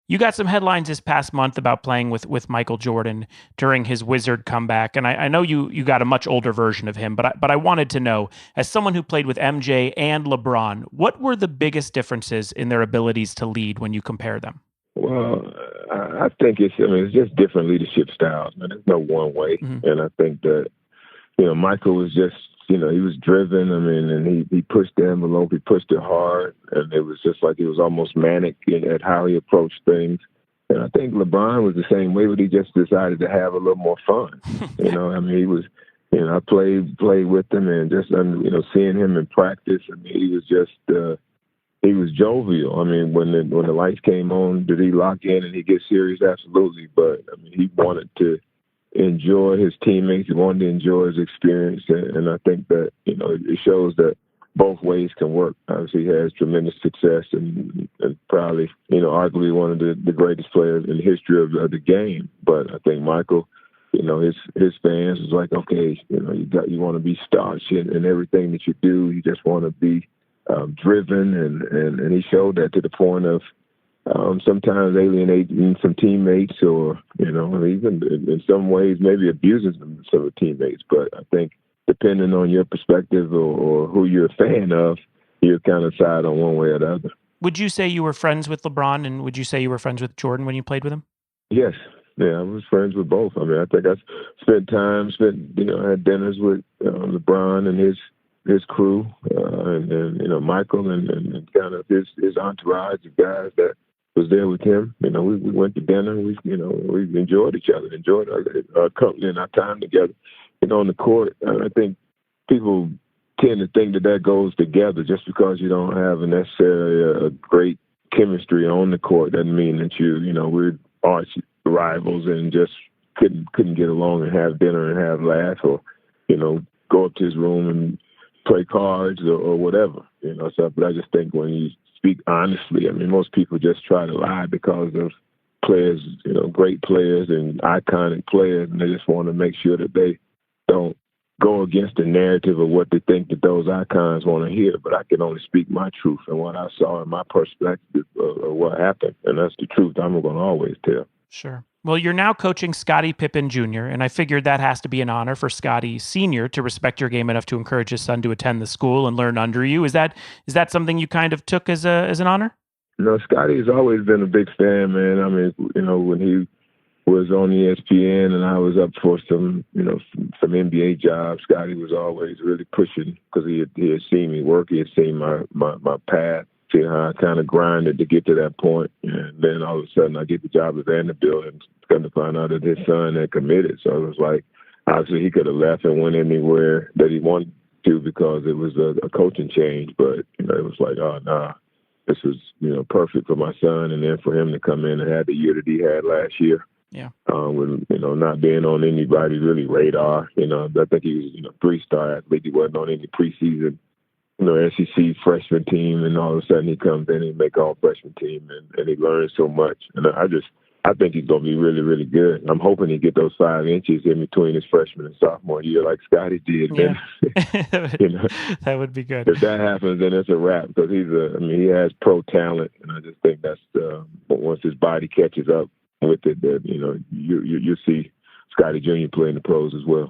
You got some headlines this past month about playing with Michael Jordan during his Wizard comeback, and I know you got a much older version of him, but I wanted to know, as someone who played with MJ and LeBron, what were the biggest differences in their abilities to lead when you compare them? Well, I think it's just different leadership styles, man. There's no one way. Hmm. And I think that, Michael was just, he was driven. I mean, and he pushed the envelope. He pushed it hard. And it was just like he was almost manic at how he approached things. And I think LeBron was the same way, but he just decided to have a little more fun. I mean, he was, I played with him and just, seeing him in practice. I mean, he was just, he was jovial. I mean, when the lights came on, did he lock in and he get serious? Absolutely. But I mean, he wanted to enjoy his teammates. He wanted to enjoy his experience, and I think that it shows that both ways can work. Obviously, he has tremendous success and probably arguably one of the greatest players in the history of the game. But I think Michael, his fans was like, okay, you want to be staunch in everything that you do. You just want to be driven, and he showed that to the point of sometimes alienating some teammates, or even in some ways maybe abusing some teammates. But I think depending on your perspective or who you're a fan of, you kind of side on one way or the other. Would you say you were friends with LeBron, and would you say you were friends with Jordan when you played with him? Yes. Yeah, I was friends with both. I mean, I think I had dinners with LeBron and his crew, and Michael and kind of his entourage of guys that was there with him. We went to dinner. We enjoyed each other, enjoyed our company and our time together. On the court, I think people tend to think that goes together. Just because you don't have necessarily a great chemistry on the court doesn't mean that we're arch rivals and just couldn't get along and have dinner and have laughs, or go up to his room and play cards or whatever. So, but I just think when you speak honestly, I mean, most people just try to lie because of players, great players and iconic players, and they just want to make sure that they don't go against the narrative of what they think that those icons want to hear. But I can only speak my truth and what I saw in my perspective of what happened, and that's the truth I'm going to always tell. Sure. Well, you're now coaching Scottie Pippen Jr., and I figured that has to be an honor for Scottie Sr. to respect your game enough to encourage his son to attend the school and learn under you. Is that something you kind of took as an honor? No, Scotty's always been a big fan, man. I mean, when he was on ESPN and I was up for some NBA jobs, Scotty was always really pushing because he had seen me work. He had seen my path, see how I kind of grinded to get to that point. And then all of a sudden I get the job at Vanderbilt and come to find out that his son had committed. So it was like, obviously he could have left and went anywhere that he wanted to because it was a coaching change. But, it was like, oh, nah, this was, perfect for my son. And then for him to come in and have the year that he had last year. Yeah. With, not being on anybody's really radar. I think he was, 3-star athlete. He wasn't on any preseason SEC freshman team, and all of a sudden he comes in and make all freshman team, and he learns so much. And I think he's going to be really, really good. I'm hoping he get those 5 inches in between his freshman and sophomore year, like Scottie did. Yeah. Then, That would be good. if that happens, then it's a wrap because he has pro talent, and I just think that's once his body catches up with it, that you see Scottie Jr. play in the pros as well.